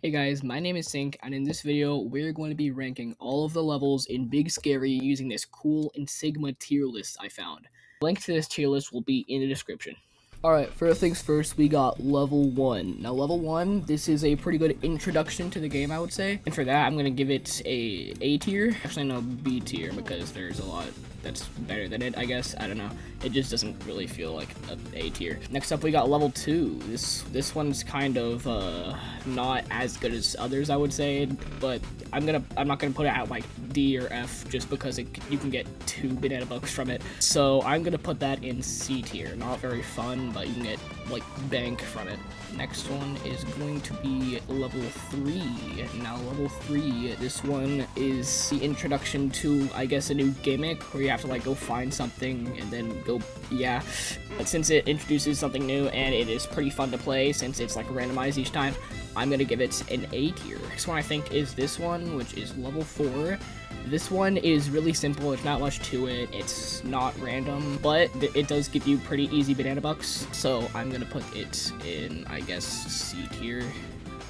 Hey guys, my name is Sync, and in this video, we're going to be ranking all of the levels in Big Scary using this cool Insigma tier list I found. Link to this tier list will be in the description. Alright, first things first, we got level 1. Now level 1, this is a pretty good introduction to the game, I would say. And for that, I'm going to give it a A tier. Actually, no, B tier, because there's a lot that's better than it, I guess. I don't know. It just doesn't really feel like a tier. Next up, we got level 2. This one's kind of not as good as others, I would say, but I'm not gonna put it at like D or F just because you can get 2 banana bucks from it. So I'm gonna put that in C tier. Not very fun, but you can get like bank from it. Next one is going to be level 3. Now level 3, this one is the introduction to, I guess, a new gimmick where you have to like go find something and then go, yeah. But since it introduces something new and it is pretty fun to play since it's like randomized each time, I'm gonna give it an A tier. Next one I think is this one, which is level 4. This one is really simple, there's not much to it, it's not random, but it does give you pretty easy banana bucks, so I'm gonna put it in, I guess, C tier.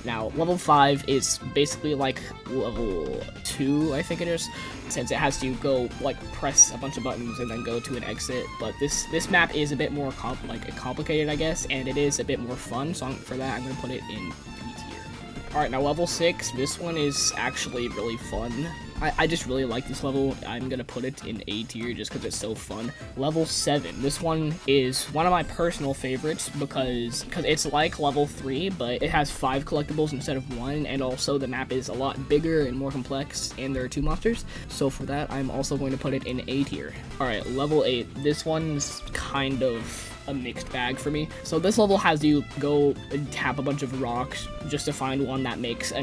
Now, level 5 is basically like level 2, I think it is, since it has to go, like, press a bunch of buttons and then go to an exit, but this map is a bit more complicated, I guess, and it is a bit more fun, so for that, I'm gonna put it in B tier. Alright, now level 6, this one is actually really fun. I just really like this level. I'm gonna put it in A tier just because it's so fun. Level 7. This one is one of my personal favorites because it's like level 3, but it has 5 collectibles instead of 1, and also the map is a lot bigger and more complex, and there are 2 monsters. So for that, I'm also going to put it in A tier. Alright, level 8. This one's kind of a mixed bag for me. So this level has you go and tap a bunch of rocks just to find one that makes a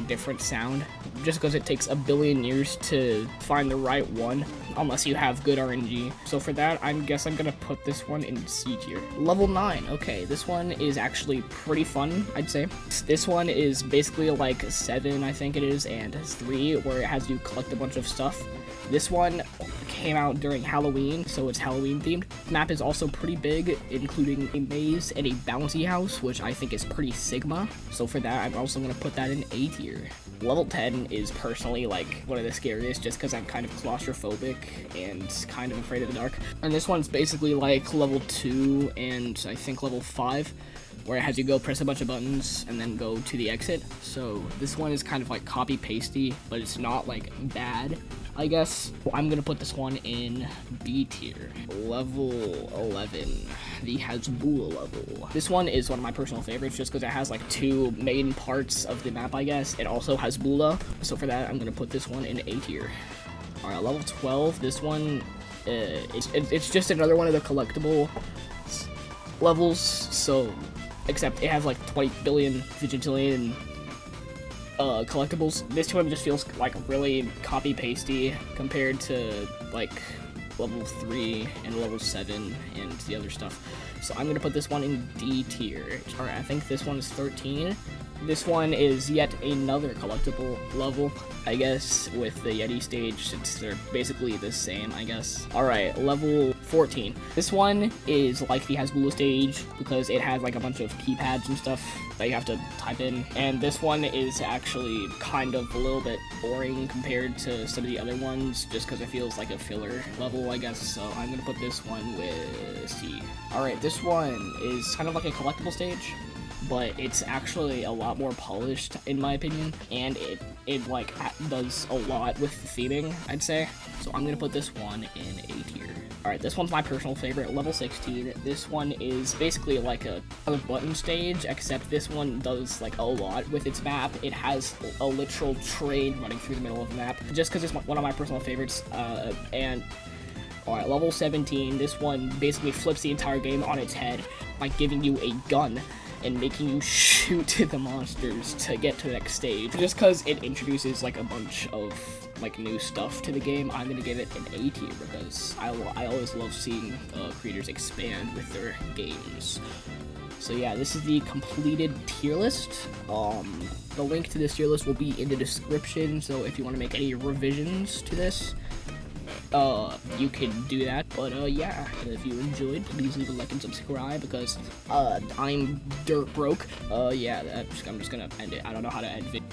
different sound, just because it takes a billion years to find the right one unless you have good RNG. So for that, I guess I'm gonna put this one in C tier. Level 9. Okay, this one is actually pretty fun, I'd say. This one is basically like 7, I think it is, and 3, where it has you collect a bunch of stuff. This one came out during Halloween, so it's Halloween themed. The map is also pretty big, including a maze and a bouncy house, which I think is pretty Sigma. So for that, I'm also gonna put that in A tier. Level 10 is personally like one of the scariest just because I'm kind of claustrophobic and kind of afraid of the dark. And this one's basically like level 2 and I think level 5, where it has you go press a bunch of buttons and then go to the exit. So this one is kind of like copy pasty, but it's not like bad, I guess. I'm gonna put this one in B tier. Level 11, the Hasbulla level. This one is one of my personal favorites just because it has like 2 main parts of the map, I guess. It also has Hasbulla, so for that I'm gonna put this one in A tier. Alright, level 12, this one, it's just another one of the collectible levels, so except it has like 20 billion vigilant collectibles. This one just feels like really copy pasty compared to like level 3 and level 7 and the other stuff. So I'm gonna put this one in D tier. Alright, I think this one is 13. This one is yet another collectible level, I guess, with the Yeti stage, since they're basically the same, I guess. Alright, level 14. This one is like the Hasbulla stage because it has like a bunch of keypads and stuff that you have to type in. And this one is actually kind of a little bit boring compared to some of the other ones just because it feels like a filler level, I guess. So I'm gonna put this one with C. Alright, this one is kind of like a collectible stage, but it's actually a lot more polished in my opinion, and it like does a lot with the theming, I'd say. So I'm gonna put this one in A tier. Alright, this one's my personal favorite, level 16. This one is basically like a button stage, except this one does like a lot with its map. It has a literal train running through the middle of the map, just because it's one of my personal favorites, and alright, level 17, this one basically flips the entire game on its head by giving you a gun and making you shoot the monsters to get to the next stage. Just because it introduces like a bunch of like new stuff to the game, I'm gonna give it an A tier because I always love seeing creators expand with their games. So yeah, this is the completed tier list. The link to this tier list will be in the description, so if you want to make any revisions to this, you can do that. But yeah, if you enjoyed, please leave a like and subscribe, because I'm dirt broke. Yeah, I'm just gonna end it. I don't know how to end video.